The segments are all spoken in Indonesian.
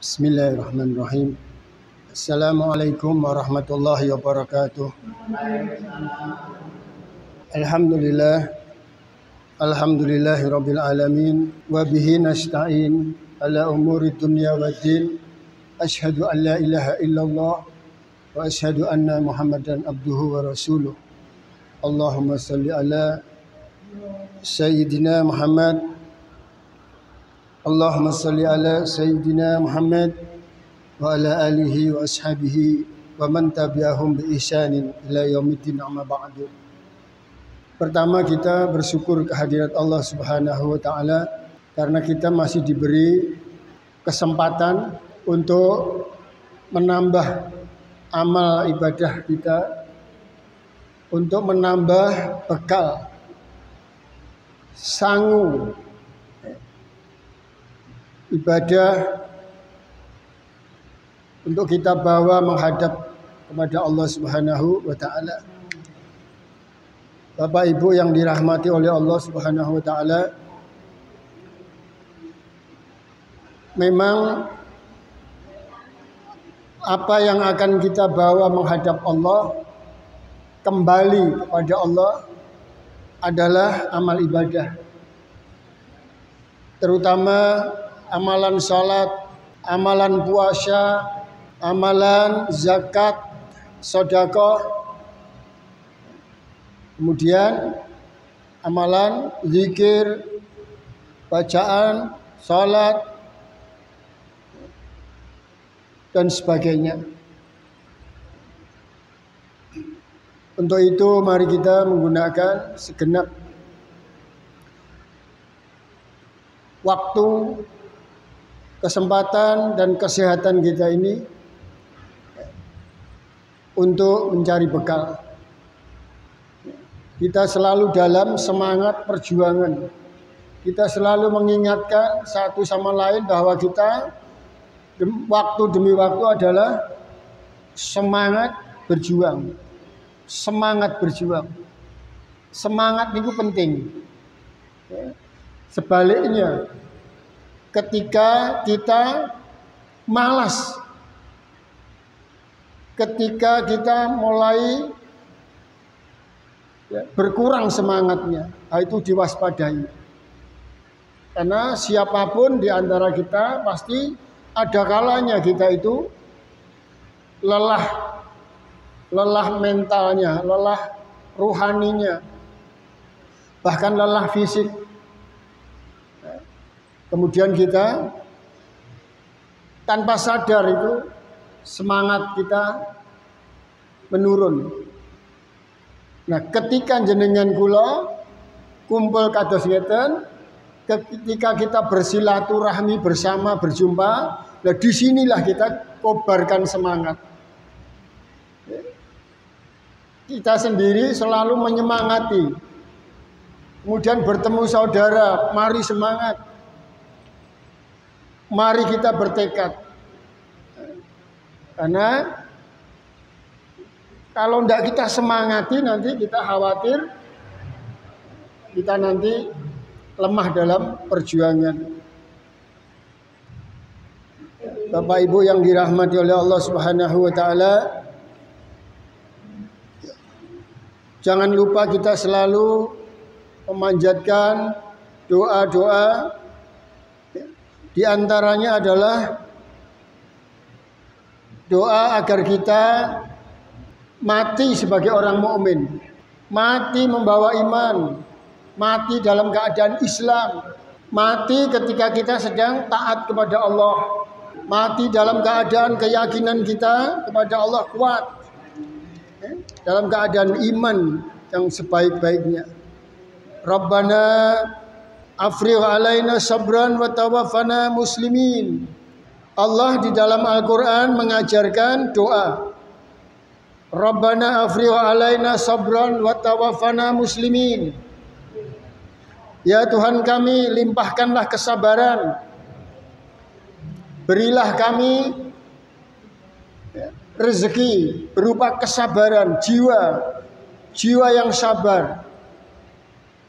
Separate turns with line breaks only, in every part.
Bismillahirrahmanirrahim. Assalamualaikum warahmatullahi wabarakatuh. Alhamdulillah. Alhamdulillahi rabbil alamin. Wa bihi nasta'in ala umuri dunya waddin. Asyhadu an la ilaha illallah wa asyhadu anna Muhammadan abduhu wa rasuluh. Allahumma salli ala Sayyidina Muhammad. Allahumma salli ala Sayyidina Muhammad wa ala alihi wa ashabihi wa man tabi'ahum bi ihsanin ila yaumiddin, amma ba'du. Pertama, kita bersyukur kehadirat Allah Subhanahu wa taala karena kita masih diberi kesempatan untuk menambah amal ibadah kita, untuk menambah bekal sangu ibadah untuk kita bawa menghadap kepada Allah Subhanahu wa taala. Bapak Ibu yang dirahmati oleh Allah Subhanahu wa taala, memang apa yang akan kita bawa menghadap Allah, kembali kepada Allah, adalah amal ibadah. Terutama amalan salat, amalan puasa, amalan zakat, sedekah, kemudian amalan zikir, bacaan, salat, dan sebagainya. Untuk itu mari kita menggunakan segenap waktu, kesempatan dan kesehatan kita ini untuk mencari bekal. Kita selalu dalam semangat perjuangan. Kita selalu mengingatkan satu sama lain bahwa kita waktu demi waktu adalah semangat berjuang. Semangat berjuang. Semangat itu penting. Sebaliknya, ketika kita malas, ketika kita mulai berkurang semangatnya, itu diwaspadai. Karena siapapun di antara kita pasti ada kalanya kita itu lelah mentalnya, lelah ruhaninya, bahkan lelah fisik. Kemudian kita tanpa sadar itu semangat kita menurun. Nah, ketika jenengan kula kumpul kados ngeten, ketika kita bersilaturahmi bersama, berjumpa, nah disinilah kita kobarkan semangat. Kita sendiri selalu menyemangati. Kemudian bertemu saudara, mari semangat. Mari kita bertekad. Karena kalau tidak kita semangati, nanti kita khawatir kita nanti lemah dalam perjuangan. Bapak Ibu yang dirahmati oleh Allah Subhanahu wa taala, jangan lupa kita selalu memanjatkan doa-doa. Di antaranya adalah doa agar kita mati sebagai orang mukmin, mati membawa iman, mati dalam keadaan Islam, mati ketika kita sedang taat kepada Allah, mati dalam keadaan keyakinan kita kepada Allah kuat, dalam keadaan iman yang sebaik-baiknya. Rabbana afrigh alaina sabran wa tawaffana muslimin. Allah di dalam Al-Quran mengajarkan doa. Rabbana afrigh alaina sabran wa tawaffana muslimin. Ya Tuhan kami, limpahkanlah kesabaran. Berilah kami rezeki berupa kesabaran, jiwa yang sabar,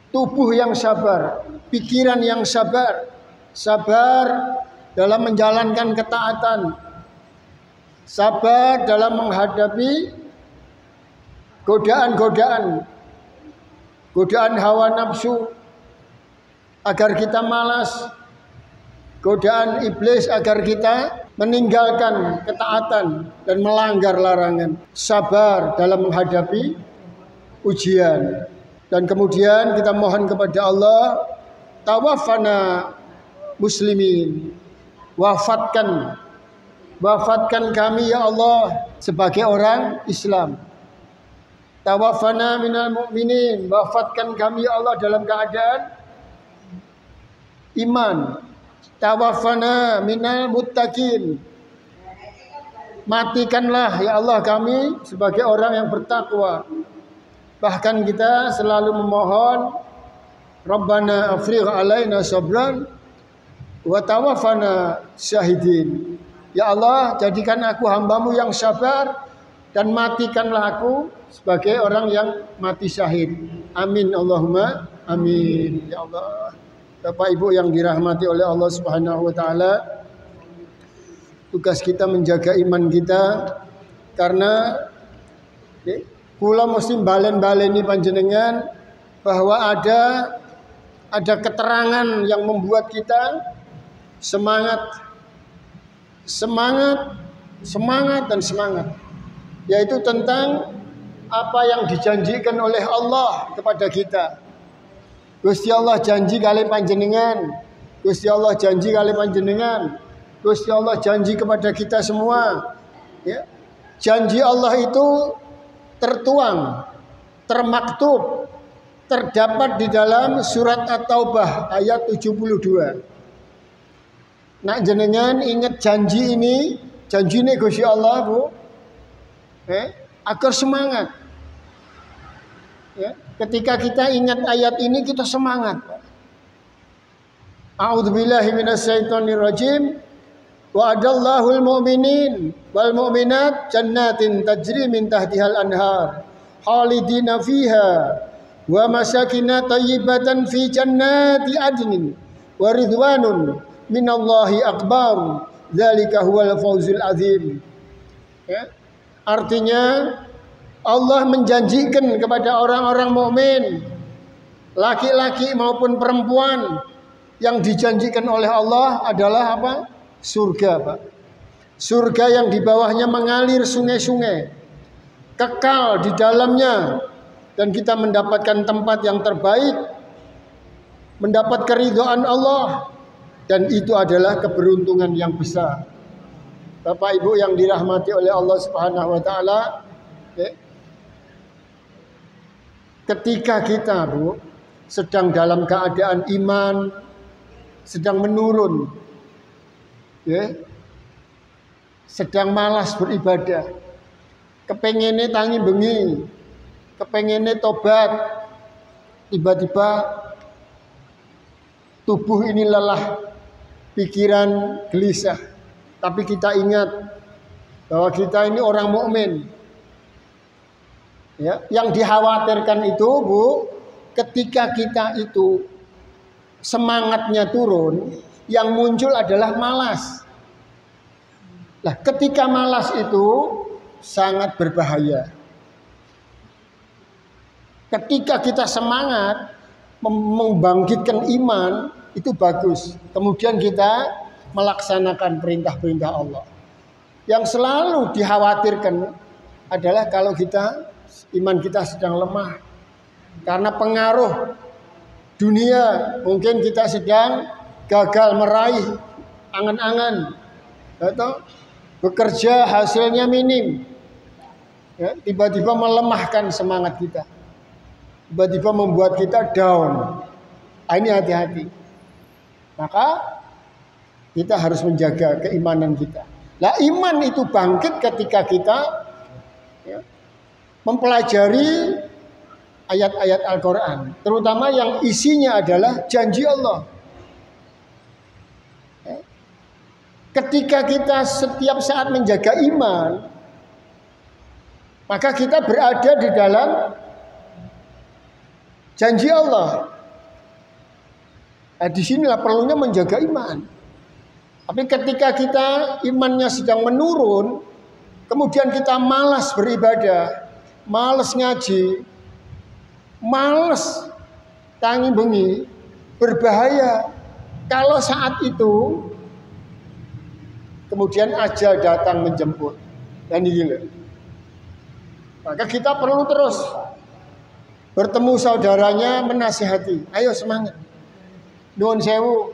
tubuh yang sabar, pikiran yang sabar dalam menjalankan ketaatan, sabar dalam menghadapi godaan hawa nafsu agar kita malas, godaan iblis agar kita meninggalkan ketaatan dan melanggar larangan, sabar dalam menghadapi ujian. Dan kemudian kita mohon kepada Allah, tawaffana muslimin, wafatkan kami ya Allah sebagai orang Islam. Tawaffana minal mu'minin, wafatkan kami ya Allah dalam keadaan iman. Tawaffana minal muttaqin, matikanlah ya Allah kami sebagai orang yang bertakwa. Bahkan kita selalu memohon, Rabbana afrigh alaina sabran wa tawaffana syahidin. Ya Allah, jadikan aku hambamu yang sabar dan matikanlah aku sebagai orang yang mati syahid. Amin Allahumma amin. Ya Allah. Bapak Ibu yang dirahmati oleh Allah Subhanahu wa taala, tugas kita menjaga iman kita, karena kula mesti balen-baleni panjenengan bahwa ada keterangan yang membuat kita semangat, yaitu tentang apa yang dijanjikan oleh Allah kepada kita. Gusti Allah janji kali panjenengan, Gusti Allah janji kali panjenengan, Gusti Allah janji kepada kita semua. Ya. Janji Allah itu tertuang, termaktub, terdapat di dalam surat At-Taubah ayat 72. Nak jenengan ingat janji ini Gusti Allah, Bu. Agar semangat. Ya, ketika kita ingat ayat ini kita semangat. A'udzubillahi minasyaitonirrajim. Wa'adallahu al-mu'minin wal mu'minat jannatin tajri min tahtihal anhar khalidina fiha wa masakina thayyibatan fi jannati adnin wa ridwanun minallahi akbar dzalika huwal fawzul azim. Ya. Artinya Allah menjanjikan kepada orang-orang mukmin, laki-laki maupun perempuan, yang dijanjikan oleh Allah adalah apa? Surga, Pak. Surga yang di bawahnya mengalir sungai-sungai, kekal di dalamnya, dan kita mendapatkan tempat yang terbaik, mendapat keridhaan Allah, dan itu adalah keberuntungan yang besar. Bapak Ibu yang dirahmati oleh Allah Subhanahu wa taala, ketika kita, Bu, sedang dalam keadaan iman sedang menurun, sedang malas beribadah, kepengene tangi bengi, kepengene tobat, tiba-tiba tubuh ini lelah, pikiran gelisah, tapi kita ingat bahwa kita ini orang mukmin. Ya, yang dikhawatirkan itu, Bu, ketika kita itu semangatnya turun, yang muncul adalah malas. Nah, ketika malas itu sangat berbahaya. Ketika kita semangat membangkitkan iman, itu bagus. Kemudian kita melaksanakan perintah-perintah Allah. Yang selalu dikhawatirkan adalah kalau iman kita sedang lemah karena pengaruh dunia, mungkin kita sedang gagal meraih angan-angan, atau bekerja hasilnya minim, ya, tiba-tiba melemahkan semangat kita, tiba-tiba membuat kita down. Ini hati-hati. Maka kita harus menjaga keimanan kita. Nah, iman itu bangkit ketika kita mempelajari ayat-ayat Al-Quran, terutama yang isinya adalah janji Allah. Ketika kita setiap saat menjaga iman, maka kita berada di dalam janji Allah. Nah, disinilah perlunya menjaga iman. Tapi ketika kita imannya sedang menurun, kemudian kita malas beribadah, malas ngaji, malas tangi bengi, berbahaya. Kalau saat itu kemudian ajal datang menjemput, dan gila. Maka kita perlu terus bertemu saudaranya, menasihati, ayo semangat, nuwun sewu,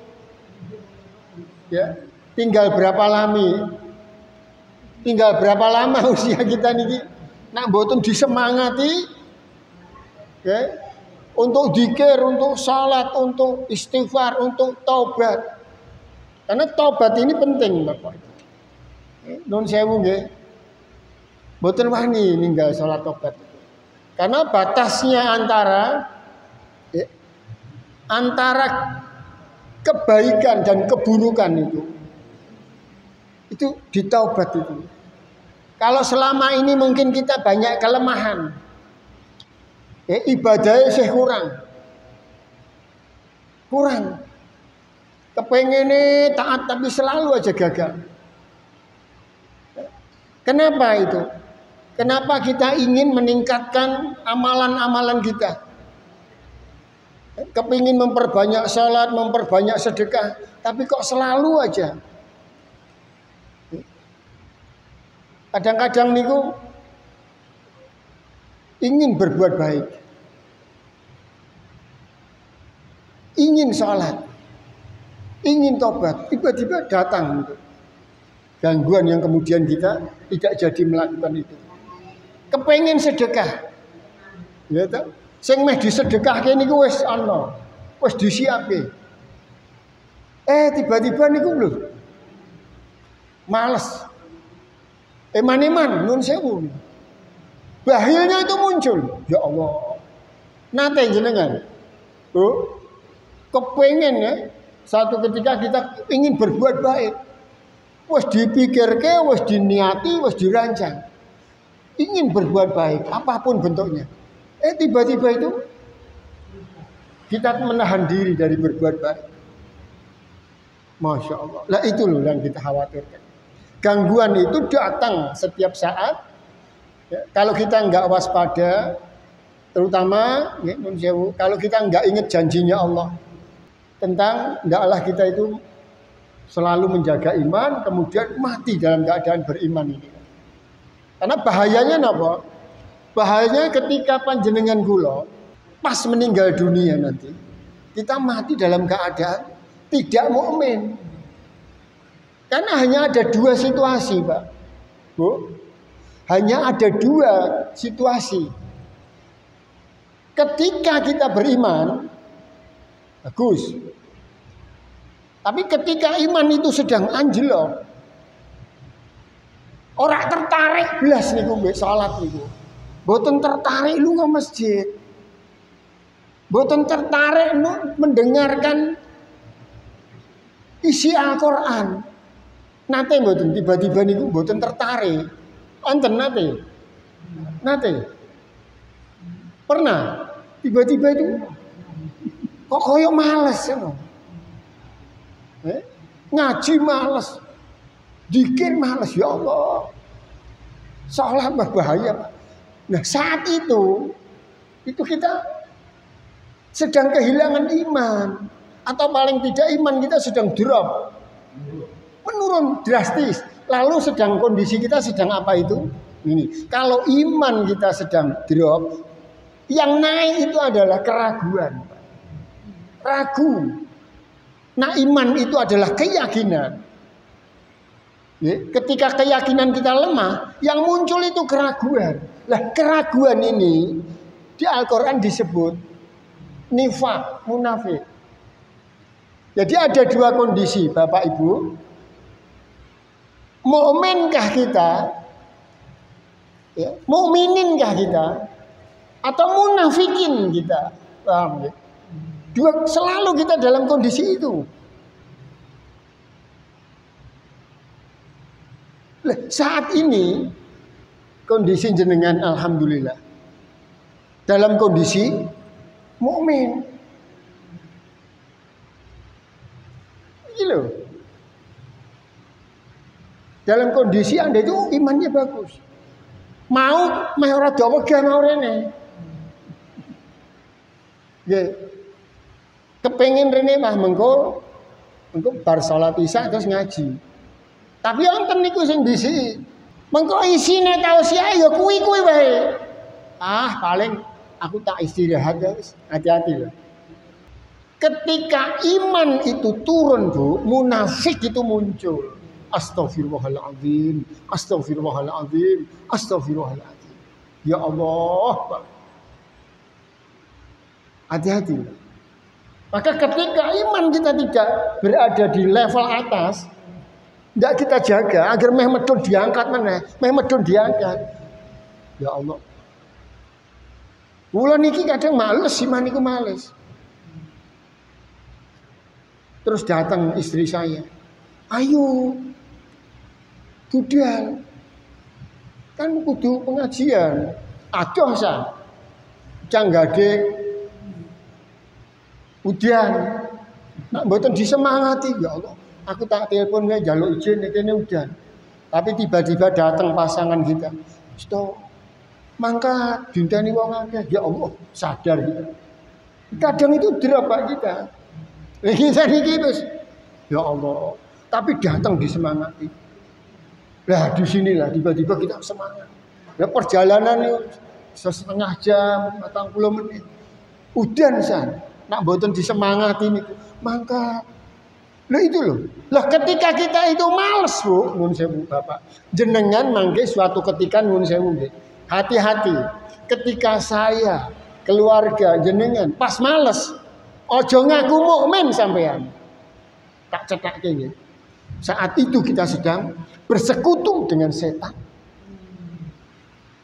ya, tinggal berapa lama usia kita niki, nak mboten disemangati, ya, untuk dzikir, untuk salat, untuk istighfar, untuk taubat. Karena taubat ini penting, Bapak. Nuwun sewu nggih. Mboten wani ninggal salat taubat. Karena batasnya antara kebaikan dan keburukan itu di taubat itu. Kalau selama ini mungkin kita banyak kelemahan, ibadahnya sih kurang. Kepengennya taat tapi selalu aja gagal. Kenapa itu? Kenapa kita ingin meningkatkan amalan-amalan kita? Kepingin memperbanyak salat, memperbanyak sedekah, tapi kok selalu aja. Kadang-kadang niku ingin berbuat baik, ingin salat, ingin tobat, tiba-tiba datang gangguan yang kemudian kita tidak jadi melakukan itu. Kepengen sedekah, ya tak? Sing meh disedekahke niku wis ana, wis disiape. Tiba-tiba niku lho males. Eman-eman nun sewu. Bahilnya itu muncul. Ya Allah. Nate jenengan. Kepengen ya, satu ketika kita ingin berbuat baik. Wis dipikirke, wis diniati, wis dirancang. Ingin berbuat baik apapun bentuknya. Tiba-tiba itu kita menahan diri dari berbuat baik. Masya Allah. Lah itu loh yang kita khawatirkan. Gangguan itu datang setiap saat. Ya, kalau kita nggak waspada, terutama ya, kalau kita nggak ingat janjinya Allah tentang hendaklah kita itu selalu menjaga iman, kemudian mati dalam keadaan beriman ini. Karena bahayanya apa? Bahayanya ketika panjenengan kula pas meninggal dunia nanti, kita mati dalam keadaan tidak mukmin. Karena hanya ada dua situasi, Pak. Bu. Hanya ada dua situasi. Ketika kita beriman, bagus. Tapi ketika iman itu sedang anjlok, orang tertarik belas niku mbek salat niku. Mboten tertarik lunga masjid. Mboten tertarik mendengarkan isi Al-Qur'an. Nate mboten tiba-tiba niku mboten tertarik. Wonten nate. Pernah tiba-tiba itu kok koyo males ya. Ngaji males. Dzikir males, ya Allah. Salat berbahaya, Pak. Nah, saat itu kita sedang kehilangan iman, atau paling tidak iman kita sedang drop, menurun drastis. Lalu sedang kondisi kita sedang apa itu? Ini. Kalau iman kita sedang drop, yang naik itu adalah keraguan. Ragu. Nah, iman itu adalah keyakinan. Ya, ketika keyakinan kita lemah, yang muncul itu keraguan. Lah, keraguan ini di Al-Quran disebut nifaq, munafik. Jadi ada dua kondisi, Bapak Ibu. Mukminkah kita? Ya, mukmininkah kita? Atau munafikin kita? Paham ya? Selalu kita dalam kondisi itu. Saat ini kondisi jenengan alhamdulillah dalam kondisi mukmin. Gitu. Dalam kondisi Anda itu imannya bagus. Mau meh ora dawa ge mau rene. Nggih. Kepengin rene mah mengko bar salat Isya terus ngaji. Tapi wonten niku sing bisi. Mengko isine tausiah ya kuwi-kuwi wae. Paling aku tak istirahat ya, hati-hati lah. Ketika iman itu turun, Bu, munafik itu muncul. Astagfirullahaladzim, astagfirullahaladzim, astagfirullahaladzim. Ya Allah. Hati-hati. Maka ketika iman kita tidak berada di level atas, tidak kita jaga agar meh medun diangkat mana, meh medun diangkat. Ya Allah. Kula niki kadang males, iman niku males. Terus datang istri saya. Ayo. Budal. Kan kudu pengajian. Adoh sa. Canggade. Udan. Nak mboten disemangati ya Allah. Aku tak telepon wae njaluk izin kene udan. Tapi tiba-tiba datang pasangan kita. Stop. Mangka dinteni wong akeh, ya Allah, sadar kita. Kadang itu drop Pak kita. Kita niki wis ya Allah, tapi datang disemangati. Lah di sinilah tiba-tiba kita semangat. Ya perjalanan itu setengah jam, 40 menit. Udan san, nak mboten disemangati niku. Mangka lho itu loh. Lah ketika kita itu males, Bu, nuwun sewu Bapak. Jenengan mangke suatu ketika nuwun sewu nggih. Hati-hati ketika saya keluarga jenengan pas males ojo ngaku mukmin sampean tak cetak kene. Saat itu kita sedang bersekutu dengan setan.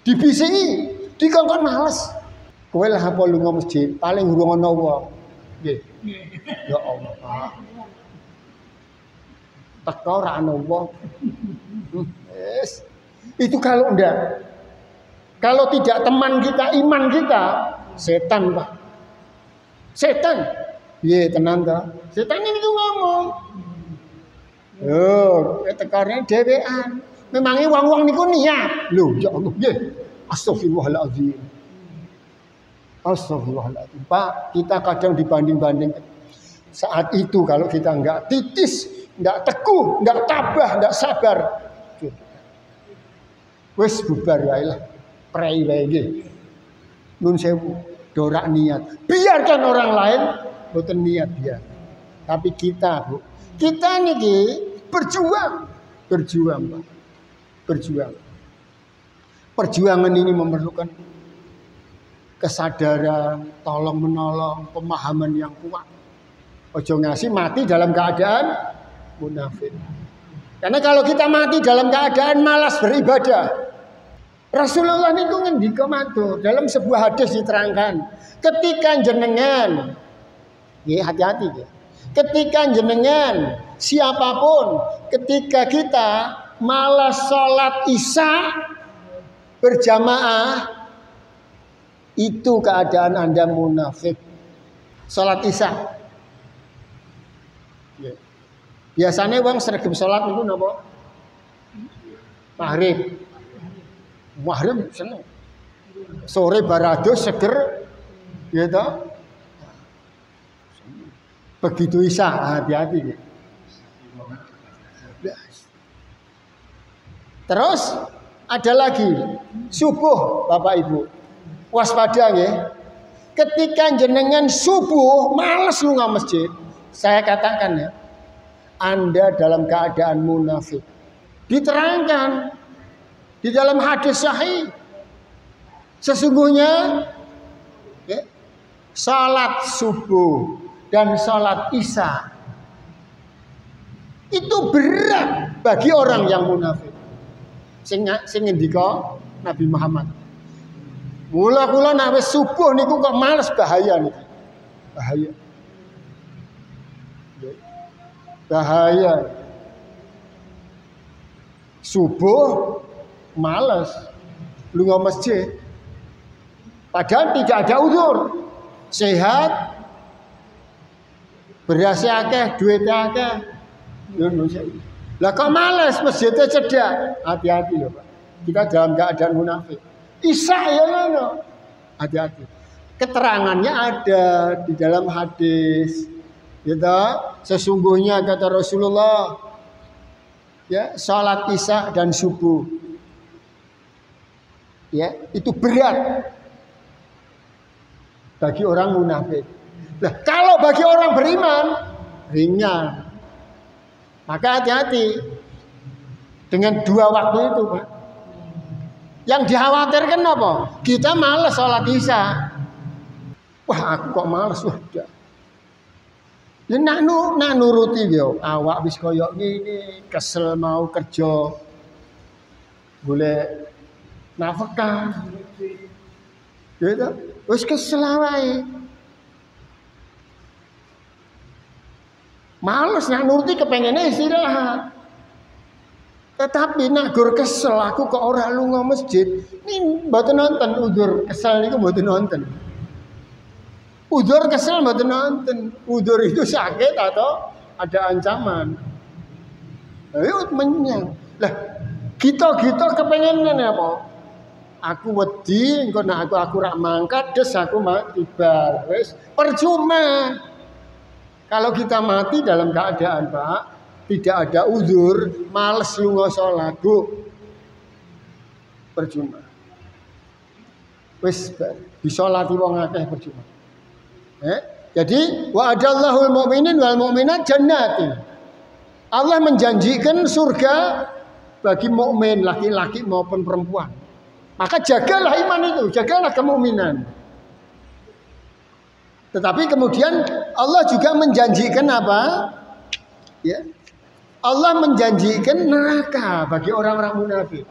Dibisiki, dikongkon males. Kowe lah apa lunga masjid paling urung ana wong. Nggih. Ya Allah. Teko ora ana wong. Yes. Itu kalau ndak. Kalau tidak teman kita, iman kita, setan Pak. Setan. Iya tenan ta. Setan ini tuh ngomong. Tekarnya dhewean. Memangnya wong-wong niku niat. Loh, ya Allah, nggih. Astagfirullahaladzim. Astagfirullahaladzim. Pak, kita kadang dibanding-banding. Saat itu kalau kita enggak titis, enggak teguh, enggak tabah, enggak sabar. Wes bubar wae lah. Prei wae nggih. Nun sewu, dorak niat. Biarkan orang lain boten niat biar. Tapi kita, Bu, kita niki berjuang, Pak. Berjuang. Perjuangan ini memerlukan kesadaran, tolong menolong, pemahaman yang kuat. Ojo ngasih mati dalam keadaan munafik. Karena kalau kita mati dalam keadaan malas beribadah, Rasulullah itu ngendika matur dalam sebuah hadis diterangkan, ketika jenengan, ya hati-hati ya. Ketika jenengan siapapun, ketika kita malas sholat Isya berjamaah, itu keadaan Anda munafik. Sholat Isya. Biasanya wong sregep sholat itu napa? Maghrib. Maghrib seneng. Sore barados seger, ya toh. Begitu Isya, hati-hati. Terus ada lagi subuh, Bapak Ibu. Waspada ya. Ketika jenengan subuh malas lunga masjid, saya katakan ya, Anda dalam keadaan munafik. Diterangkan di dalam hadis sahih, sesungguhnya ya, salat subuh dan salat Isya itu berat bagi orang yang munafik. Sing ngendika Nabi Muhammad. Mula-mula nek wis subuh niku kok males, bahaya niki. Bahaya. Bahaya. Subuh males lunga masjid. Padahal tidak ada uzur. Sehat. Beras akeh, duit akeh. Lah kok males masjidnya cedak? Hati-hati loh Pak. Kita dalam keadaan munafik. Isya ya ngono. Hati-hati. Keterangannya ada di dalam hadis. Gitu. Sesungguhnya kata Rasulullah, ya, salat isya dan subuh, ya, itu berat bagi orang munafik. Nah, kalau bagi orang beriman ringan. Maka hati-hati dengan dua waktu itu, Pak. Yang dikhawatirkan apa? Kita malas sholat isya. Wah, aku kok malas, wah. Ya nak nuruti yo, awak wis koyok gini, kesel mau kerja. Boleh nafkah. Gitu. Wis kesel awake. Males nak nuruti kepengennya istirahat. Tetapi nak gur kesel aku kok ora lunga masjid. Ini mboten nonton udzur kesel niku mboten nonton. Udzur kesel mboten nonton. Udzur itu sakit atau ada ancaman. Ayo menyang. Lah kita kepengenan apa? Aku wedi engko nak aku rak mangkat des aku mati bar. Wis percuma. Kalau kita mati dalam keadaan Pak, tidak ada uzur, males lunga sholat, Bu. Percuma. Wis disolati wong akeh percuma. Jadi wa adallahul mu'minin wal mu'minat jannatin. Allah menjanjikan surga bagi mukmin laki-laki maupun perempuan. Maka jagalah iman itu, jagalah kemukminan. Tetapi kemudian Allah juga menjanjikan apa? Ya. Allah menjanjikan neraka bagi orang-orang munafik.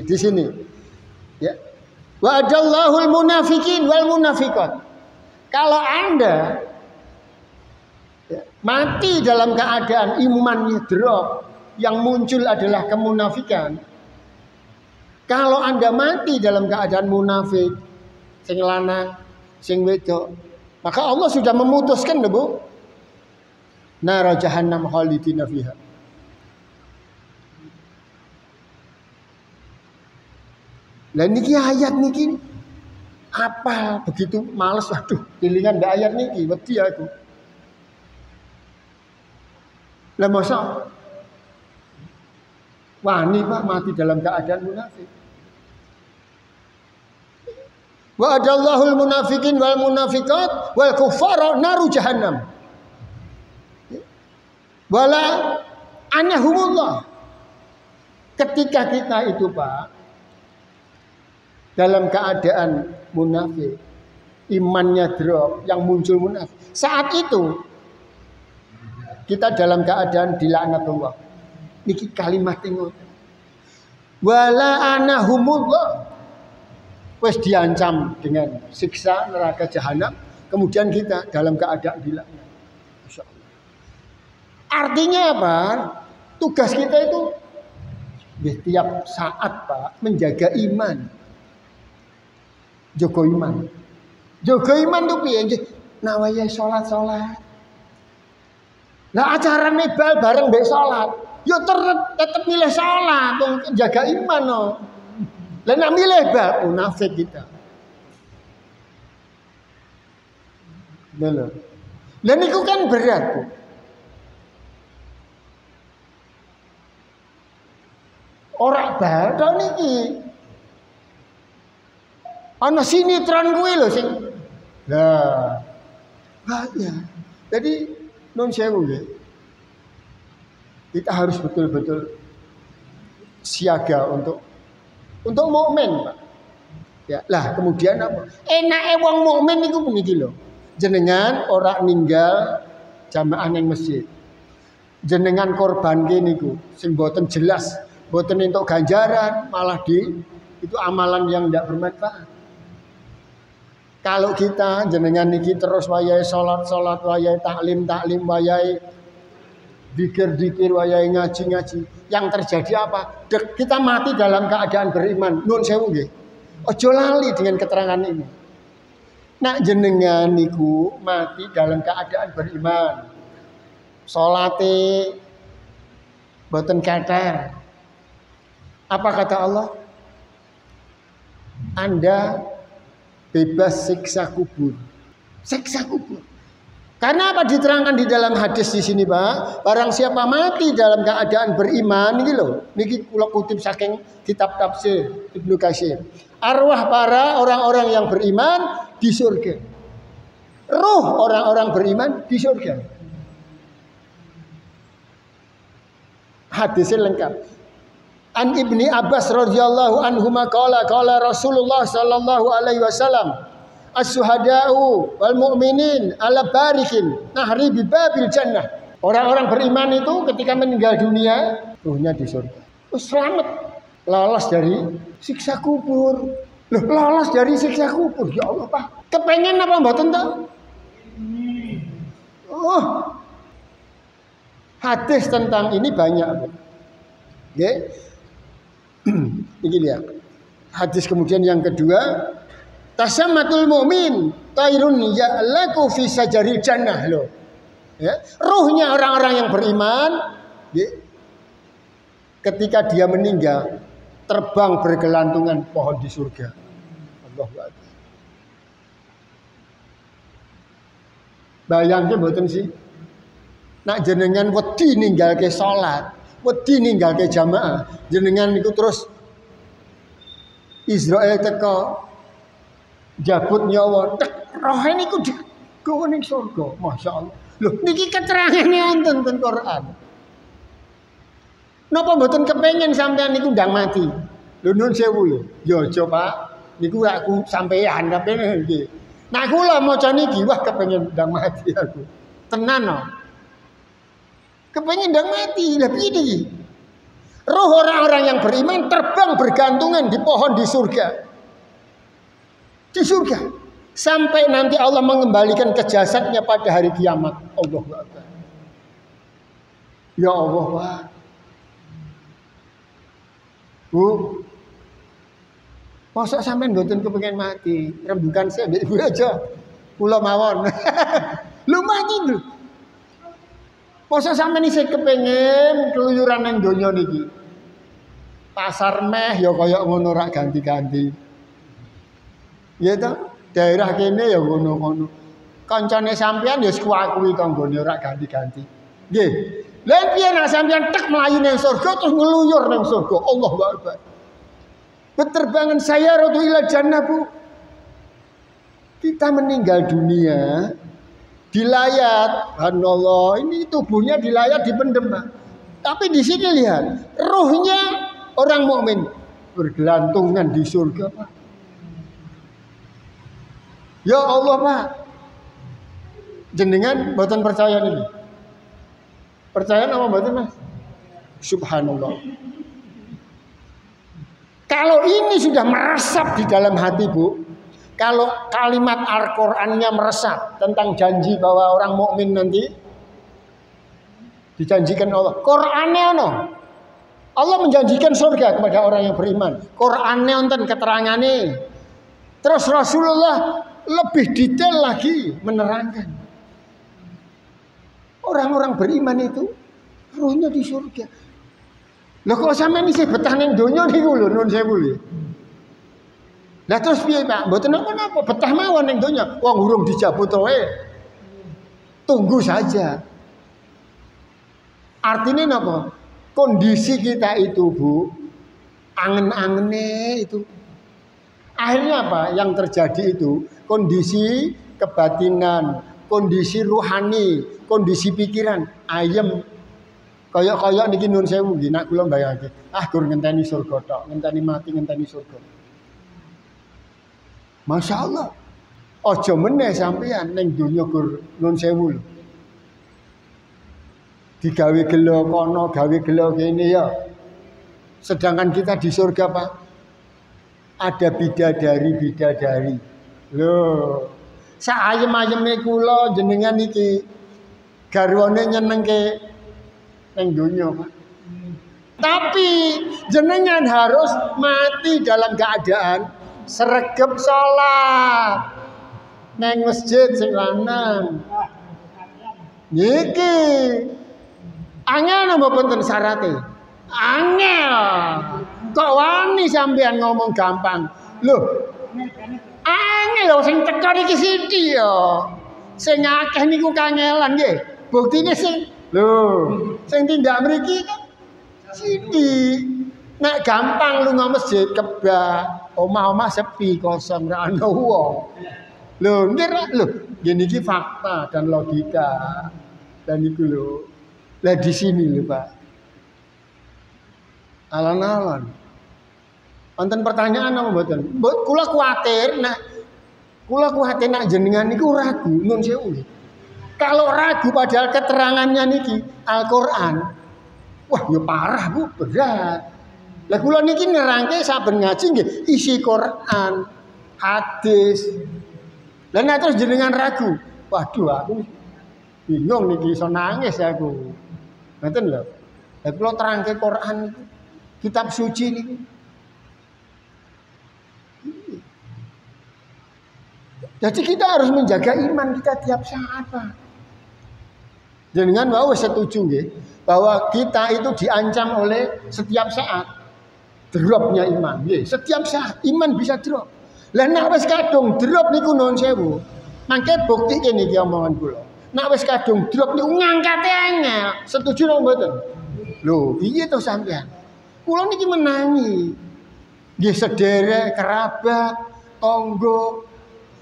Di sini. Ya. Wa'adallahul munafikin wal munafiqat. Kalau Anda ya, mati dalam keadaan imannya drop, yang muncul adalah kemunafikan. Kalau Anda mati dalam keadaan munafik, sing lanang, sing wedok, maka Allah sudah memutuskan, Bu. Nar jahannam khalidina fiha. Lah niki ayat niki apa begitu males, waduh, pilingan ndak ayat niki, wedi aku. Lah masa wani Pak mati dalam keadaan munafik. Wa adallahul munafikin wal munafiqat wal kuffara naru jahannam. Wala anahumullah. Ketika kita itu Pak dalam keadaan munafik, imannya drop, yang muncul munafik. Saat itu kita dalam keadaan dilaknatullah. Niki kalimat ngoten. Wala anahumullah. Wes diancam dengan siksa neraka jahanam, kemudian kita dalam keadaan dilaknat. Masyaallah. Artinya apa? Tugas kita itu tiap saat Pak menjaga iman. Jaga iman. Jaga iman tuh piye? Nawaya salat. Lah acara nebal bareng mbek salat. Yo tetep milih salat, jaga iman no. Lah nak milih bab munafik kita. Bener. Lah niku kan berat, Bu. Ora bae niki. Ana sinetron kuwi lho sing. Lah. Ya. Jadi nun sewu nggih. Kita harus betul-betul siaga untuk mukmin, Pak. Ya, lah kemudian apa? Enake wong mukmin niku puniki lho. Jenengan ora ninggal jamaah ning masjid. Jenengan korban niku sing boten jelas, boten entuk ganjaran, malah itu amalan yang tidak bermanfaat. Kalau kita jenengan niki terus wayahe salat, wayahe taklim, wayahe dikir, wayahe ngaji. Yang terjadi apa? Kita mati dalam keadaan beriman. Nun sewu nggih. Ojo lali dengan keterangan ini. Nak jenengan niku mati dalam keadaan beriman. salate boten keter. Apa kata Allah? Anda bebas siksa kubur. Siksa kubur. Karena apa diterangkan di dalam hadis di sini, Pak? Barang siapa mati dalam keadaan beriman, ini loh. Niki kula kutip saking kitab tafsir Ibnu Katsir. Arwah para orang-orang yang beriman di surga. Ruh orang-orang beriman di surga. Hadisnya lengkap. An Ibni Abbas radhiyallahu anhuma qala Rasulullah sallallahu alaihi wasallam as-suhada'u wal mu'minin ala barikin nahri bi babil jannah. Orang-orang beriman itu ketika meninggal dunia ruhnya di surga. Selamat, lolos dari siksa kubur. Loh, lolos dari siksa kubur. Ya Allah, Pak. Kepengen apa mboten to? Oh. Hadis tentang ini banyak. Nggih. Ini lihat. Hadis kemudian yang kedua, tasammatul mu'min tairun ya'laku fi sajaril jannah loh. Ya, ruhnya orang-orang yang beriman ya, ketika dia meninggal terbang bergelantungan pohon di surga. Allahu Akbar. Bayangke mboten sih? Nak jenengan wedi ninggalke salat, wedi ninggalke jamaah, jenengan niku terus Israel teko jabut nyawa tek roh niku digawa ning surga. Masyaallah. Lho niki keterangane wonten ten Quran. Napa mboten kepengin sampean niku ndang mati? Lho nun sewu lho. Ya aja Pak, niku aku sampean tapi nggih. Nah kula maca niki wah kepengin ndang mati aku. Tenan no. Kepengin ndang mati. Lah piye iki? Roh orang-orang yang beriman terbang bergantungan di pohon di surga. Di surga. Sampai nanti Allah mengembalikan ke jasadnya pada hari kiamat. Allahu Akbar. Ya Allah, Pak. Bu. Mosok sampean mboten kepengin mati. Rembukan saya mbek ibu aja. Kula mawon. Lu mati lho. Mosok sampean isih kepengin keluyuran nang donya niki. Pasar meh ya kaya ngono rak ganti-ganti. Ya ta? Daerah kene ya ngono-ngono. Kancane sampean ya kuwi kanggone ora ganti-ganti. Nggih. Lah piye nek sampean tek mlayu nang surga terus ngeluyur nang surga. Allahu Akbar. Penerbangan saya rotu ila jannah, Bu. Kita meninggal dunia dilayat, subhanallah, ini tubuhnya dilayat dipendem. Tapi di sini lihat, ruhnya orang mukmin bergelantungan di surga, Pak. Ya Allah, Pak. Jenengan mboten percaya niki. Percaya apa mboten, Mas? Subhanallah. Kalau ini sudah meresap di dalam hati, Bu. Kalau kalimat Al-Qur'annya meresap tentang janji bahwa orang mukmin nanti dijanjikan Allah. Qur'annya ono. Allah menjanjikan surga kepada orang yang beriman. Qur'annya wonten keterangane. Terus Rasulullah lebih detail lagi menerangkan. Orang-orang beriman itu ruhnya di surga. Lah kok sampean isih betah ning donya niku lho nun sewu lho. Lah terus piye Pak? Mboten napa-napa, betah mawon ning donya. Wong urung dijabut wae. Tunggu saja. Artinya napa? Kondisi kita itu, Bu, angen-angene itu. Akhirnya apa? Yang terjadi itu kondisi kebatinan, kondisi rohani, kondisi pikiran ayem. Kaya niki nun sewu nggih nek kula mbayangke. Ah gur ngenteni surga tok, ngenteni mati, ngenteni surga. Masya Allah. Aja meneh sampean ning donya gur nun sewu lho. Digawe gelo kono, gawe gelo kene ya. Sedangkan kita di surga, Pak, ada bidadari. Loh, sak ayem-ayeme kula jenengan iki garwane nyenengke ning donya, Pak. Tapi jenengan harus mati dalam keadaan sregep salat nang masjid sing lanang. Niki angel napa boten syarate? Angel. Kok wani sampean ngomong gampang? Loh, angel lho sing teko iki sithik ya. Sing akeh niku kangelan nggih. Buktine sing sing tindak mriki kan sithik. Nek gampang lunga masjid kebak, omah-omah sepi kosong ora ana wong. Lho, gini iki fakta dan logika. Dan itu lho. Lah di sini lho, Pak. Alon-alon. Wonten pertanyaan apa mboten? Kula kuwatir nek jenengan niku ragu nun sewu. Kalau ragu padahal keterangannya niki Al-Qur'an. Wah, ya parah, Bu, berat. Lah kula niki nerangke saben ngaji nggih isi Quran, hadis. Lah nek terus jenengan ragu, waduh aku bingung niki iso nangis aku. Ngoten lho. Lah kula terangke Quran niku, kitab suci niku. Jadi kita harus menjaga iman kita tiap saat, Pak. Jenengan wis setuju nggih bahwa kita itu diancam oleh setiap saat dropnya iman. Nggih, setiap saat iman bisa drop. Lah nek wis kadung drop niku nuwun sewu. Mangke buktike niki omongan kula. Nek wis kadung drop niku ngangkate angel. Setuju napa mboten? Lho, piye to sampean? Kula niki menangi. Nggih sederek, kerabat, tangga.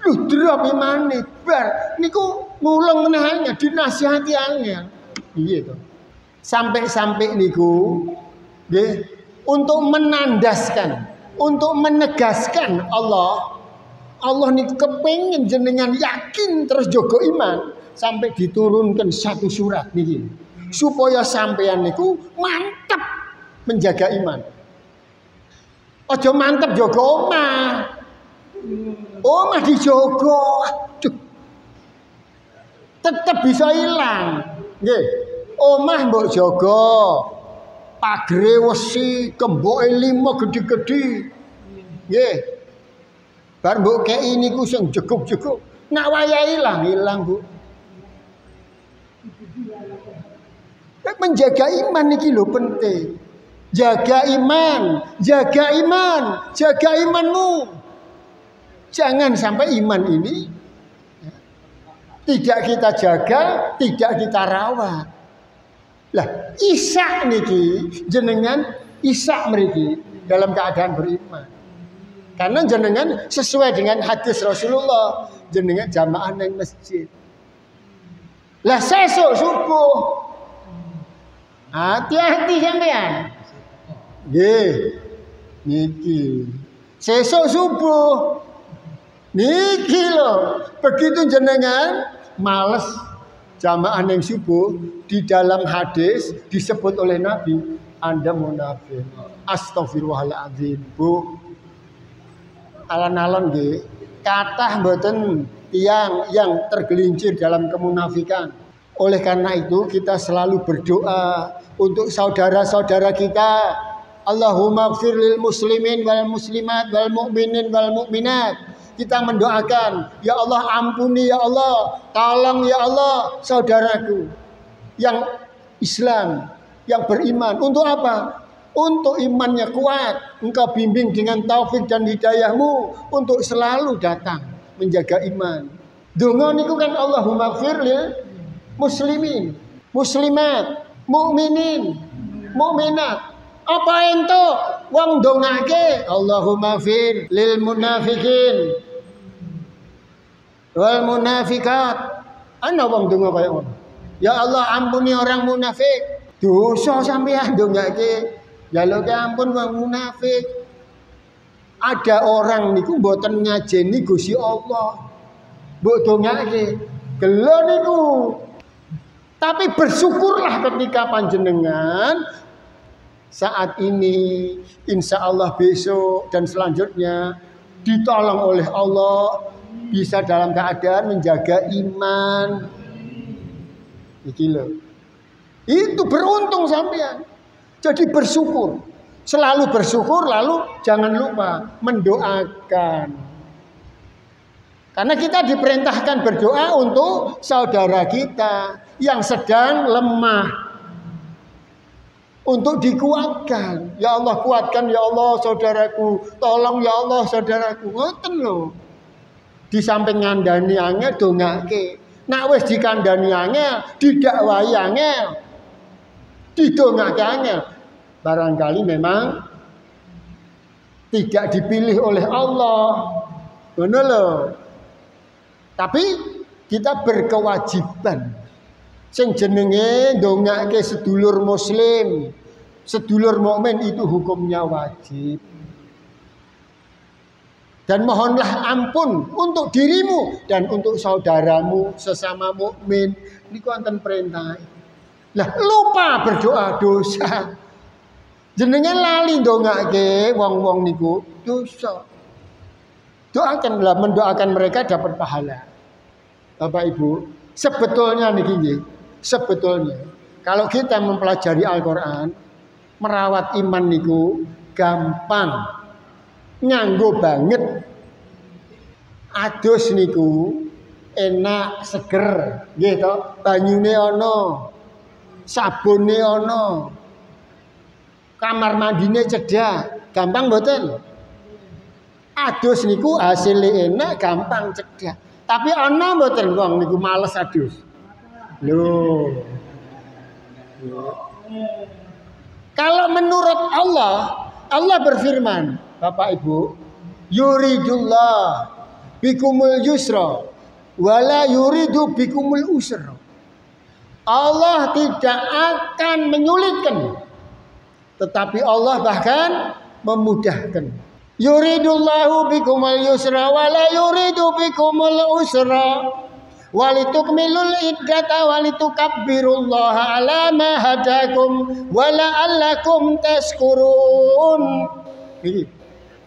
Lho drop imane bar niku ngulung meneh dinasihati angel. Piye to? Sampai niku nggih untuk menandaskan, untuk menegaskan Allah niku kepengin jenengan yakin terus jaga iman sampai diturunkan satu surat niki supaya sampean niku mantap menjaga iman. Aja mantap jaga omah. Omah dijogo, aduh. Tetep bisa hilang. Nggih. Omah mbok jaga. Pagere wesi, kemboke 5 gede-gede. Nggih. Bar mbok kei niku sing jeguk-jeguk. Nak wayahe hilang, Bu. Menjaga iman niki lho penting. Jaga iman, jaga imanmu. Jangan sampai iman ini tidak kita jaga, tidak kita rawat. Lah, Isa niki jenengan Isa mriki dalam keadaan beriman. Karena jenengan sesuai dengan hadis Rasulullah, jenengan jamaah nang masjid. Lah sesuk subuh. Hati-hati sampean. Nggih. Niki. Sesuk subuh. Niki lho, begitu jenengan males jamaah yang subuh di dalam hadis disebut oleh Nabi, Anda munafik. Astagfirullahaladzim, Bu. Alon-alon nggih, kathah mboten tiyang yang tergelincir dalam kemunafikan. Oleh karena itu kita selalu berdoa untuk saudara-saudara kita. Allahumma ighfir lil muslimin wal muslimat wal mu'minin wal mu'minat. Kita mendoakan, ya Allah ampuni ya Allah, tolong ya Allah saudaraku yang Islam, yang beriman. Untuk apa? Untuk imannya kuat. Engkau bimbing dengan taufik dan hidayahmu untuk selalu datang menjaga iman. Donga niku kan Allahumma ighfir lil muslimin, muslimat, mukminin, mukminat. Apa ento wong dongake Allahumma ighfir lil munafikin wal munafikat. Ana wong donga kaya ngono. Ya Allah ampuni orang munafik. Dosa sampeyan dongake. Njaluke ampun wong munafik. Ada orang niku mboten ngajeni Gusti Allah. Mbok dongake. Gelo niku. Tapi bersyukurlah ketika panjenengan saat ini, insya Allah besok dan selanjutnya ditolong oleh Allah bisa dalam keadaan menjaga iman. Iki lho. Itu beruntung sampean. Jadi bersyukur. Selalu bersyukur, lalu jangan lupa mendoakan. Karena kita diperintahkan berdoa untuk saudara kita yang sedang lemah. Untuk dikuatkan. Ya Allah kuatkan ya Allah saudaraku. Tolong ya Allah saudaraku. Ngoten lho. Di samping ngandani angel dongake. Nak wis dikandani angel, didakwahi angel. Didongake angel. Barangkali memang tidak dipilih oleh Allah. Ngono lho. Tapi kita berkewajiban. Sing jenenge ndongake sedulur muslim, sedulur mukmin itu hukumnya wajib. Dan mohonlah ampun untuk dirimu dan untuk saudaramu sesama mukmin. Niku wonten perintah. Lah lupa berdoa dosa. Jenenge lali ndongake wong-wong niku dosa. Doakanlah, mendoakan mereka dapat pahala. Bapak Ibu, sebetulnya niki nggih. Sebetulnya kalau kita mempelajari Al-Quran, merawat iman niku gampang, nganggo banget. Adus niku enak, seger, nggih to, banyune ana, sabune ana, kamar mandine cedak, gampang mboten? Adus niku hasilnya enak, gampang, cedak. Tapi ana mboten wong niku males adus. Loh. Kalau menurut Allah, Allah berfirman, Bapak Ibu, yuridullah bikumul yusra wala yuridu bikumul usra. Allah tidak akan menyulitkan, tetapi Allah bahkan memudahkan. Yuridullahu bikumul yusra wala yuridu bikumul usra. Walitukmilul iddata walitukabbirullaha ala ma hadakum wala'allakum tashkurun.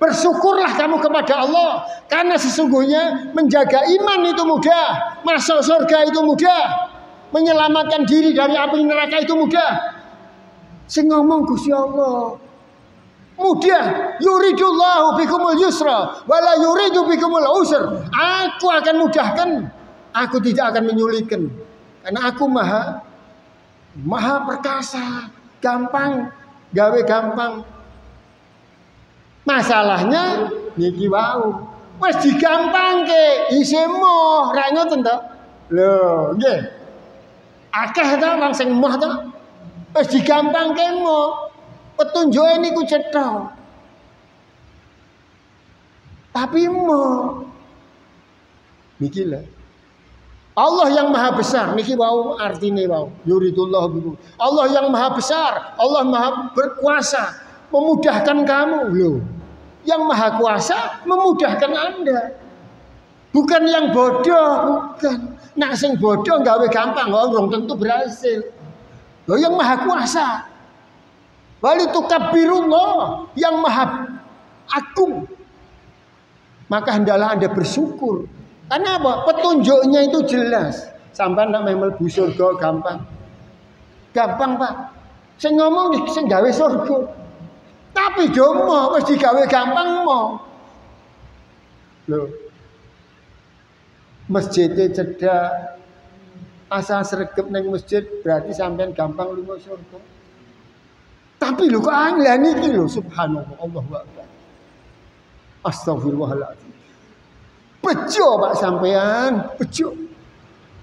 Bersyukurlah kamu kepada Allah karena sesungguhnya menjaga iman itu mudah, masuk surga itu mudah, menyelamatkan diri dari api neraka itu mudah. Sing ngomong Gusti Allah mudah. Yuridullahu bikumul yusra wala yuridu bikumul usra. Aku akan mudahkan. Aku tidak akan menyulitkan. Karena aku maha perkasa. Gampang. Gawe gampang. Masalahnya niki wau. Wis digampangke. Isih moh. Ra ngoten to? Lho, nggih. Akeh to wong sing moh to. Wis digampangke moh. Petunjuke niku cetha. Tapi moh. Niki lho. Allah yang maha besar, niki wau artine wau. Yuridullah bikum. Allah yang maha besar, Allah maha berkuasa, memudahkan kamu loh. Yang maha kuasa memudahkan Anda. Bukan yang bodoh, bukan. Nak sing bodoh gawe gampang, belum tentu berhasil. Loh yang maha kuasa. Walitukabbirullah, yang maha agung. Maka hendaklah Anda bersyukur. Karena apa? Petunjuknya itu jelas. Sampai nak mlebu surga gampang. Gampang, Pak. Sing ngomong sing gawe surga. Tapi jomo wis digawe gampang mo. Lho. Masjidnya cedak. Asal sregep ning masjid berarti sampean gampang lunga surga. Tapi lho kok angel niki lho subhanallah Allahu akbar. Astagfirullahaladzim. Bejo Pak sampean, bejo.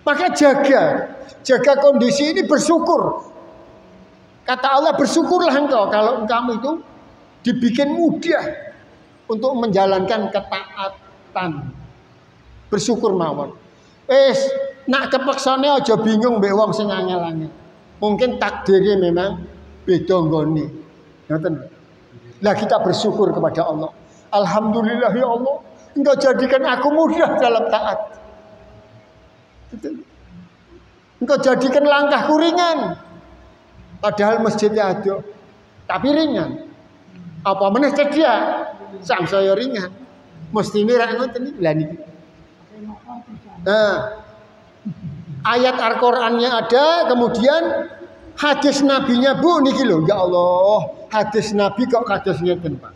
Maka jaga kondisi ini, bersyukur. Kata Allah, bersyukurlah engkau kalau kamu itu dibikin mudah untuk menjalankan ketaatan. Bersyukur mawon. Nak kepeksane aja bingung mbek wong sing angel-angel. Mungkin takdirnya memang beda nggone. Ngoten. Lah kita bersyukur kepada Allah. Alhamdulillah ya Allah. Engkau jadikan aku mudah dalam taat. Engkau jadikan langkahku ringan. Padahal masjidnya ada. Tapi ringan. Apa meneh cedak. Sang saya ringan. Mesti ini rak ngoten iki. Lah niki. Nah, ayat Al-Qur'annya ada, kemudian hadis nabinya Bu niki lho. Ya Allah, hadis nabi kok kados ngeten, Pak.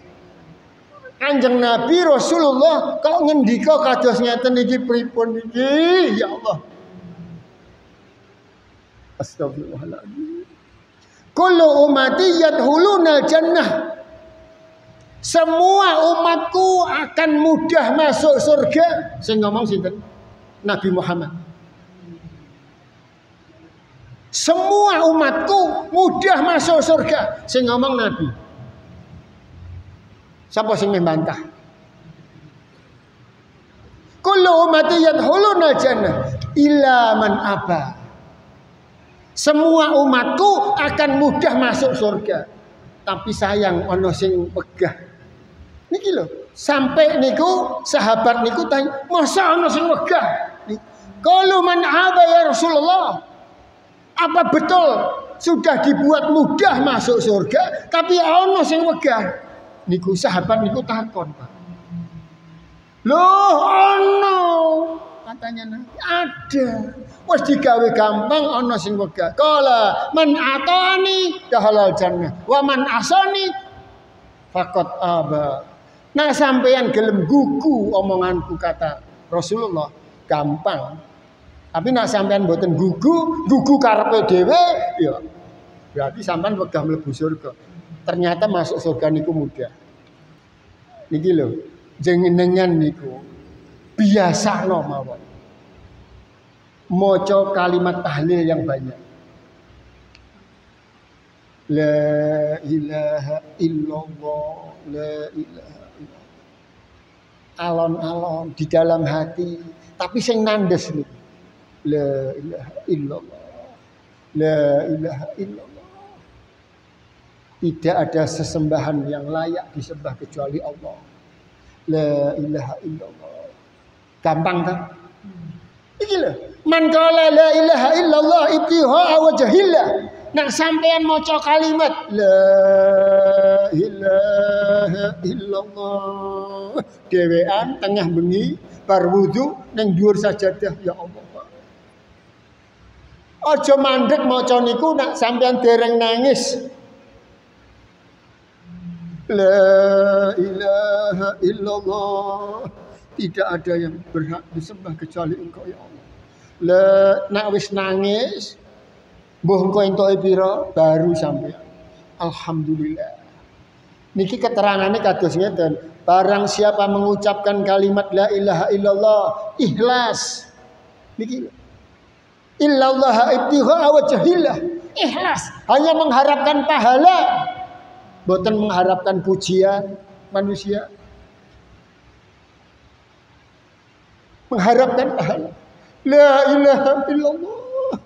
Kanjeng Nabi Rasulullah kok ngendika kados ngeten iki pripun iki ya Allah. Astagfirullahaladzim. Kullu ummati yadkhulunal jannah. Semua umatku akan mudah masuk surga. Sing ngomong sinten? Nabi Muhammad. Semua umatku mudah masuk surga. Sing ngomong Nabi. Siapa sing membantah? Kullu ummati yadkhulunal jannah illa man aba. Semua umatku akan mudah masuk surga. Tapi sayang ono sing wegah. Niki lho, sampai niku sahabat niku tanya, "Masa ono sing wegah?" Qalu man aba ya Rasulullah. Apa betul sudah dibuat mudah masuk surga, tapi ono sing wegah? Niku sahabat niku takon, Pak. Loh, ono. Katanya ada. Wes digawe gampang ono sing wegah. Qala man atani dahalal jannah wa man asani faqad aba. Nah sampeyan gelem gugu omonganku kata Rasulullah gampang. Tapi nak sampeyan mboten gugu karepe dhewe ya berarti sampean wegah mlebu surga. Ternyata masuk surga niku mudah. Niki lho, jenengan niku biasano mawon. Maca kalimat tahlil yang banyak. La ilaha illallah, la ilaha illallah. Alon-alon di dalam hati, tapi sing nandes niku. La ilaha illallah. La ilaha illallah. Tidak ada sesembahan yang layak disembah kecuali Allah. La ilaha illallah. Gampang kan? Iki lho. Man qala la ilaha illallah ibtigha'a wajhillah. Nak sampean maca kalimat la ilaha illallah dhewean tengah bengi bar wudu ning dhuwur sajadah ya Allah. Aja mandek maca niku nak sampean dereng nangis. La ilaha illallah. Tidak ada yang berhak disembah kecuali Engkau ya Allah. Nak wis nangis, mbuh engko entuke pira baru sampeyan. Alhamdulillah. Niki keterangane kados ngeten. Barang siapa mengucapkan kalimat la ilaha illallah ikhlas. Niki illallah ibtigha'a wajhillah. Ikhlas, hanya mengharapkan pahala. Mboten mengharapkan pujian manusia. Mengharapkan pahala. La ilaha illallah.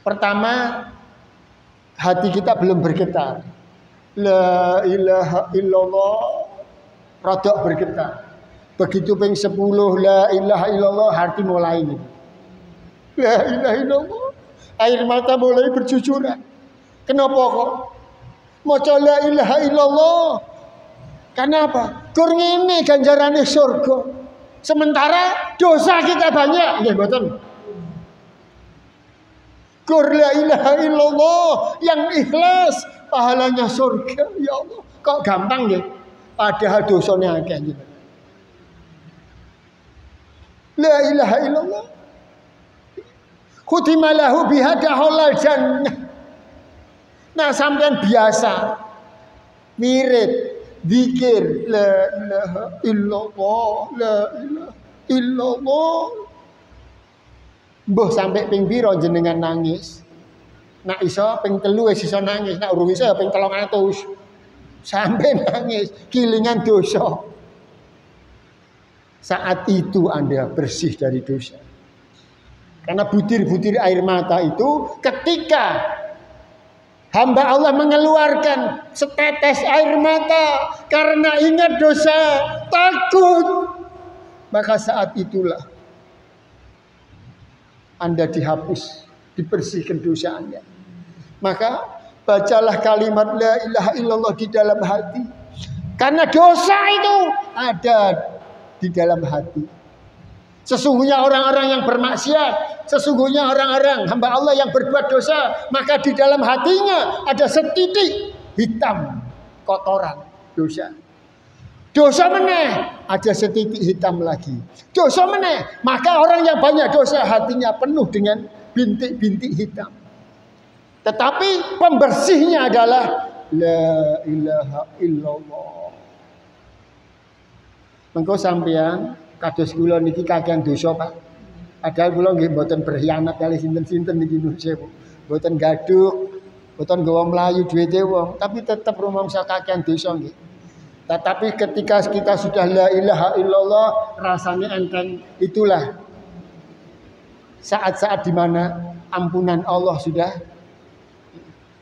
Pertama, hati kita belum bergetar. La ilaha illallah rodok bergetar. Begitu ping 10 la ilaha illallah hati mulai nih. La ilaha illallah. Air mata mulai bercucuran. Kenapa kok? Maca la ilaha illallah. Kenapa? Kur ngene ganjarane surga. Sementara dosa kita banyak, nggih mboten. Kur la ilaha illallah yang ikhlas pahalanya surga ya Allah. Kok gampang nggih? Padahal dosanya akeh. La ilaha illallah. Khutima lahu biha dakhulal jannah. Nah sampean biasa wirid zikir la ilaha illallah, la ilaha illallah. Mbah sampai ping pira jenengan nangis? Nak iso ping 3 wis iso nangis, nak urung iso ya ping 300. Sampai nangis, kilingan dosa. Saat itu Anda bersih dari dosa. Karena butir-butir air mata itu ketika hamba Allah mengeluarkan setetes air mata karena ingat dosa, takut. Maka saat itulah Anda dihapus, dibersihkan dosa Anda. Maka bacalah kalimat la ilaha illallah di dalam hati. Karena dosa itu ada di dalam hati. Sesungguhnya orang-orang yang bermaksiat, sesungguhnya orang-orang hamba Allah yang berbuat dosa, maka di dalam hatinya ada setitik hitam kotoran dosa. Dosa meneh, ada setitik hitam lagi. Dosa meneh, maka orang yang banyak dosa hatinya penuh dengan bintik-bintik hitam. Tetapi pembersihnya adalah la ilaha illallah. Mengko sampeyan kados kula niki kakean dosa, Pak. Padahal kula nggih mboten berkhianat kali sinten-sinten niki nuwun sewu. Mboten gaduh, mboten nggawa mlayu duwite wong, tapi tetep rumangsa kakean dosa nggih. Tetapi ketika kita sudah la ilaha illallah, rasanya enteng. Itulah saat-saat di mana ampunan Allah sudah,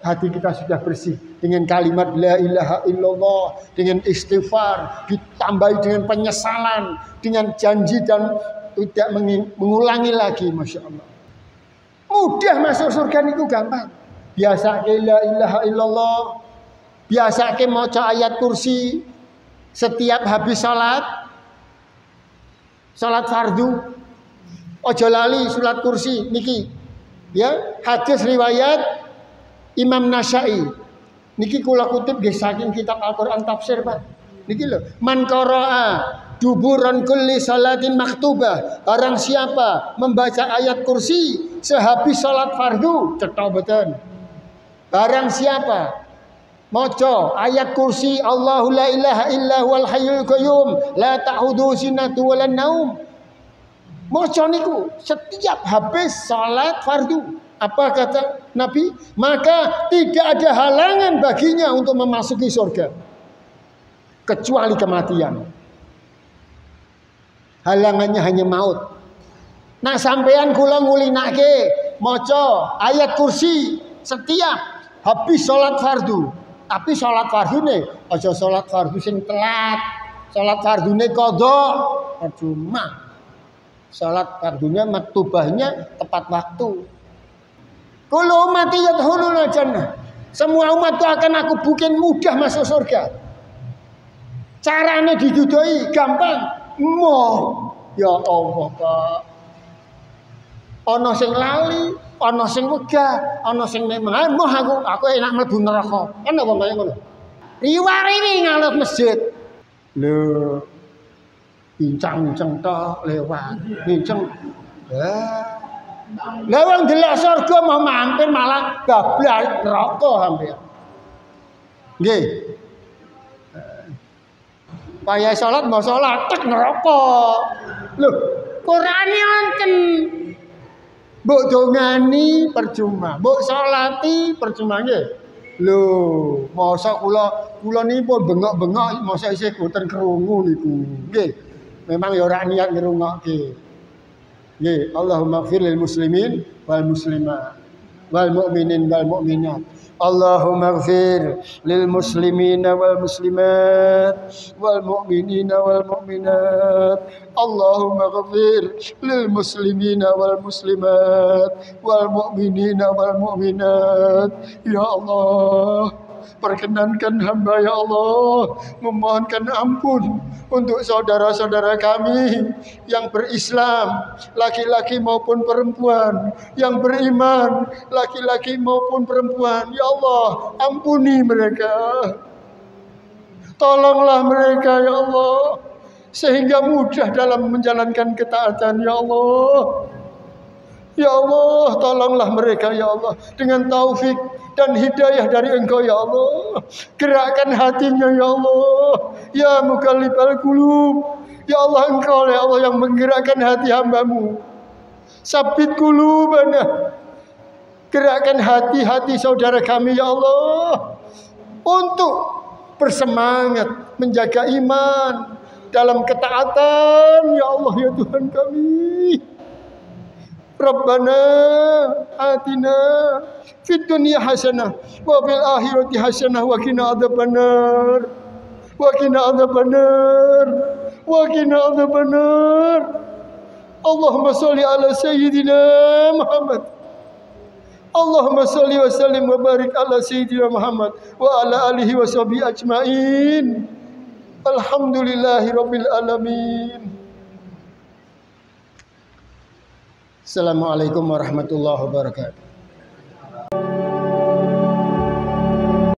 hati kita sudah bersih dengan kalimat la ilaha illallah, dengan istighfar, ditambahi dengan penyesalan, dengan janji dan tidak mengulangi lagi. Masya Allah, mudah masuk surga itu gampang. Biasa ke la ilaha illallah, biasa ke maca ayat kursi setiap habis salat fardu. Ojo lali salat kursi niki ya, hadis riwayat Imam Nasyai niki kula kutip nggih saking kitab Al-Qur'an tafsir, Pak. Niki lho, man qara'a duburan kulli salatin maktubah, barang siapa membaca ayat kursi sehabis salat fardu, cetha mboten. Barang siapa maca ayat kursi Allahu la ilaha illa huwal hayyul qayyum la ta'khudhu sinatu walan naum, maca niku setiap habis salat fardu, apa kata Nabi? Maka tidak ada halangan baginya untuk memasuki surga kecuali kematian. Halangannya hanya maut. Nah, sampean kula ngulinake maca ayat kursi setiap habis salat fardu. Tapi sholat fardu nih, aja sholat fardu sing telat, sholat fardune qadha, percuma. Sholat fardunya maktubahnya tepat waktu. Kullu ummati yadkhuluna jannah. Semua umat itu akan aku bikin mudah masuk surga. Caranya didudoi gampang. Ya Allah, Pak. Ana sing lali, ana sing wegah, ana sing memang aku enak mlebu neraka. Kan apa kaya ngono. Riwari ngalor masjid. Lho. Bincang-bincang tok lewat. Bincang. Lah wong delok surga mau mampir malah bablas neraka hampir. Nggih. Payah salat mau salat tek neraka. Lho, Qur'ane wonten. Mbok dongani percuma, mbok salati percuma nggih. Lho, masa kula niki pun bengok-bengok masa isih boten krungu niku. Nggih. Memang ya ora niat ngrungokke. Nggih, Allahumma ighfir lil muslimin wal muslimat wal mu'minin wal mu'minat. Allahumma ighfir lil muslimina wal muslimat wal mu'minina wal mu'minat. Allahumma ighfir lil muslimina wal muslimat wal mu'minina wal mu'minat. Ya Allah, perkenankan hamba ya Allah memohonkan ampun untuk saudara-saudara kami yang berislam, laki-laki maupun perempuan, yang beriman, laki-laki maupun perempuan. Ya Allah, ampuni mereka. Tolonglah mereka ya Allah, sehingga mudah dalam menjalankan ketaatan ya Allah. Ya Allah, tolonglah mereka ya Allah dengan taufik dan hidayah dari Engkau ya Allah. Gerakkan hatinya ya Allah. Ya Muqallibal Qulub, ya Allah, Engkau ya Allah yang menggerakkan hati hamba-Mu. Sabit qulubana, gerakkan hati-hati saudara kami ya Allah untuk bersemangat menjaga iman dalam ketaatan ya Allah ya Tuhan kami. Rabbana atina fid dunya hasanah wa fil akhirati hasanah wa qina adzabannar wa qina adzabannar wa qina adzabannar. Allahumma shalli ala sayyidina Muhammad. Allahumma shalli wa sallim wa barik ala sayyidina Muhammad wa ala alihi wa sahbihi ajmain. Alhamdulillahi rabbil alamin. Assalamualaikum warahmatullahi wabarakatuh.